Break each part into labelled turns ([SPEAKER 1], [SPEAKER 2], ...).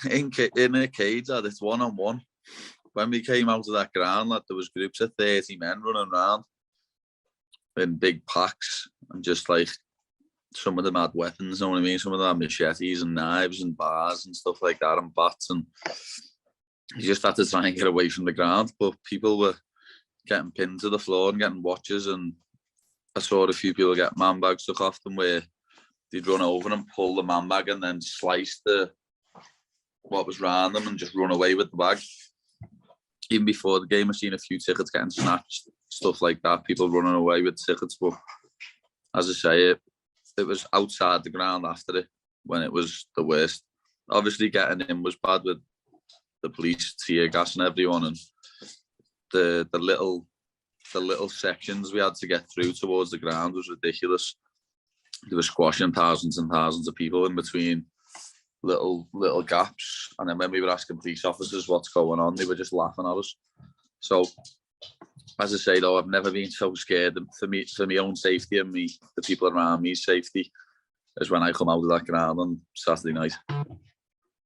[SPEAKER 1] in a cage, and it's 1-on-1. When we came out of that ground, like, there was groups of 30 men running around in big packs, and just like, some of them had weapons, you know what I mean? Some of them had machetes and knives and bars and stuff like that, and bats, and you just had to try and get away from the ground. But people were getting pinned to the floor and getting watches, and I saw a few people get man bags took off them, where they'd run over and pull the man bag and then slice what was round them and just run away with the bag. Even before the game, I've seen a few tickets getting snatched, stuff like that, people running away with tickets. But as I say, it was outside the ground after it, when it was the worst. Obviously, getting in was bad with the police tear gas and everyone, and the little sections we had to get through towards the ground was ridiculous. They were squashing thousands and thousands of people in between little gaps, and then when we were asking police officers what's going on, they were just laughing at us. So, as I say, though, I've never been so scared for my own safety and the people around me's safety as when I come out of that ground on Saturday night.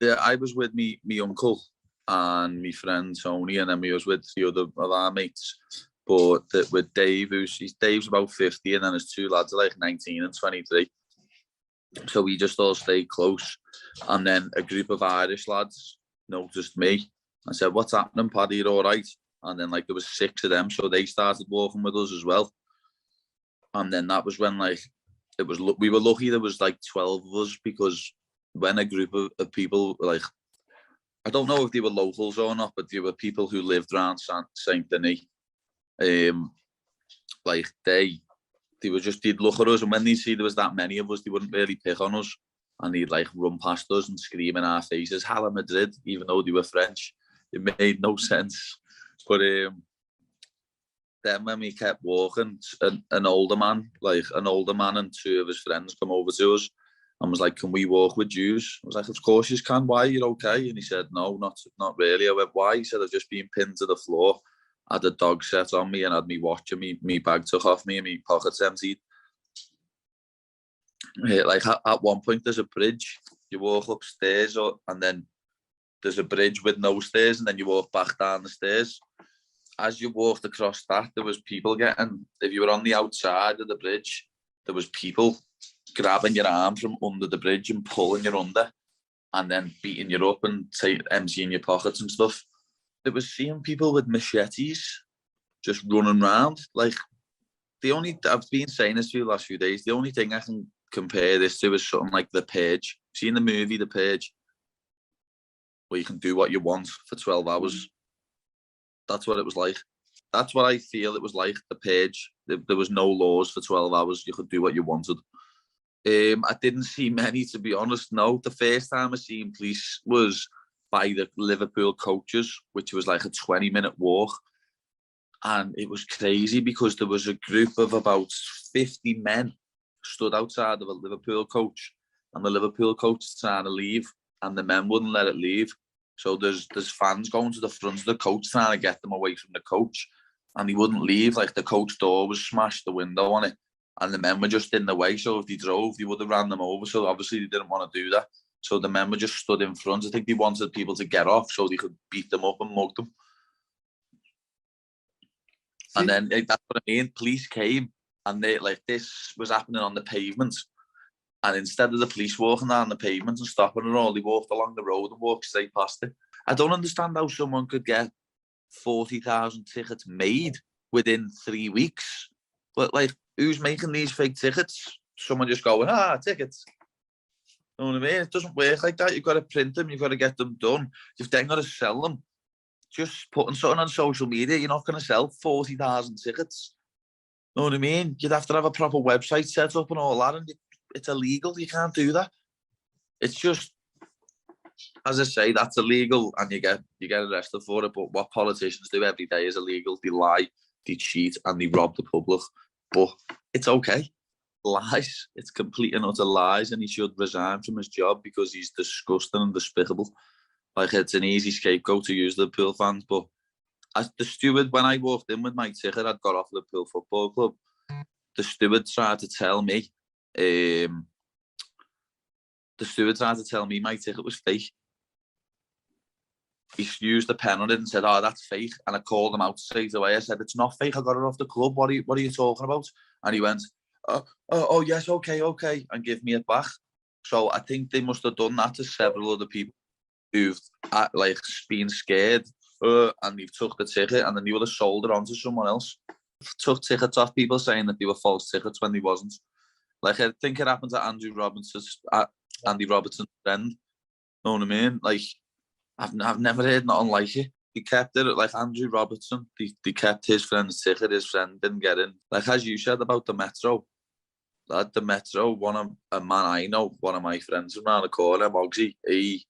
[SPEAKER 1] Yeah, I was with me uncle and my friend Tony, and then we was with 3 other of our mates. But with Dave, Dave's about 50, and then there's 2 lads like 19 and 23. So we just all stayed close. And then a group of Irish lads noticed me and said, "What's happening, Paddy? You're all right?" And then like there was 6 of them, so they started walking with us as well. And then that was when we were lucky there was like 12 of us, because when a group of people, like, I don't know if they were locals or not, but they were people who lived around Saint Denis. Like they'd look at us, and when they see there was that many of us, they wouldn't really pick on us, and they'd like run past us and scream in our faces, "Hala Madrid," even though they were French. It made no sense. But then when we kept walking, an older man and 2 of his friends come over to us and was like, "Can we walk with yous?" I was like, "Of course you can. Why? You're okay?" And he said, "No, not really." I went, "Why?" He said, "I've just been pinned to the floor. I had a dog set on me and had me watch, and me bag took off me and me pockets emptied." Like at one point, there's a bridge. You walk upstairs, and then there's a bridge with no stairs, and then you walk back down the stairs. As you walked across that, there was people if you were on the outside of the bridge, there was people grabbing your arm from under the bridge and pulling you under, and then beating you up and emptying your pockets and stuff. It was seeing people with machetes just running around. Like, I've been saying this for the last few days, the only thing I can compare this to is something like The Purge. Seen the movie The Purge, where you can do what you want for 12 hours. That's what it was like. That's what I feel it was like, The Purge. There was no laws for 12 hours. You could do what you wanted. I didn't see many, to be honest. No, the first time I seen police was by the Liverpool coaches, which was like a 20-minute walk. And it was crazy because there was a group of about 50 men stood outside of a Liverpool coach, and the Liverpool coach was trying to leave, and the men wouldn't let it leave. So there's fans going to the front of the coach trying to get them away from the coach, and he wouldn't leave. Like, the coach door was smashed, the window on it, and the men were just in the way. So if they drove, they would have ran them over. So obviously they didn't want to do that. So the men were just stood in front. I think they wanted people to get off so they could beat them up and mug them. And then that's what I mean. Police came, and this was happening on the pavement. And instead of the police walking down the pavement and stopping it all, they walked along the road and walked straight past it. I don't understand how someone could get 40,000 tickets made within 3 weeks. But, like, who's making these fake tickets? Someone just going, tickets. You know what I mean? It doesn't work like that. You've got to print them. You've got to get them done. You've then got to sell them. Just putting something on social media, you're not going to sell 40,000 tickets. You know what I mean? You'd have to have a proper website set up and all that, and it's illegal. You can't do that. It's just, as I say, that's illegal, and you get arrested for it. But what politicians do every day is illegal. They lie, they cheat, and they rob the public. But it's okay. Lies. It's complete and utter lies, and he should resign from his job because he's disgusting and despicable. Like, it's an easy scapegoat to use the Liverpool fans. But as the steward, when I walked in with my ticket, I'd got off Liverpool Football Club. The steward tried to tell me, my ticket was fake. he used the pen on it and said, "Oh, that's fake." And I called him out straight away. I said, "It's not fake. I got it off the club. What are you talking about?" And he went, "Oh, yes, okay," and give me it back. So I think they must have done that to several other people who've like been scared and they've took the ticket and then they would have sold it on to someone else. Took tickets off people saying that they were false tickets when they wasn't. Like I think it happened to Andy Robertson's friend. Know what I mean? Like I've never heard nothing like it. He kept it like Andrew Robertson. They kept his friend's ticket. His friend didn't get in. Like as you said about the Metro. At the Metro, a man I know, one of my friends from around the corner, Mogsy, he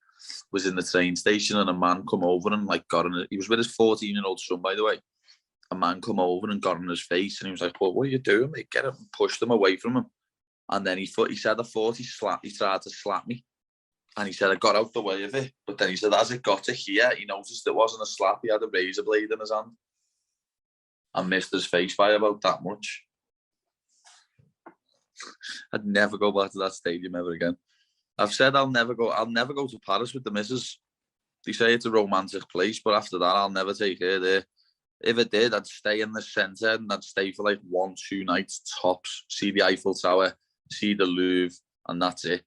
[SPEAKER 1] was in the train station and a man come over and like got in. He was with his 14-year-old son, by the way. A man come over and got in his face and he was like, "Well, what are you doing, mate? Get up," and pushed him away from him. And then he said, he tried to slap me. And he said, I got out the way of it. But then he said, as it got to here, he noticed it wasn't a slap. He had a razor blade in his hand. And missed his face by about that much. I'd never go back to that stadium ever again. I've said I'll never go to Paris with the missus. They say it's a romantic place, but after that, I'll never take her there. If it did, I'd stay in the centre and I'd stay for like 1-2 nights tops, see the Eiffel Tower, see the Louvre, and that's it.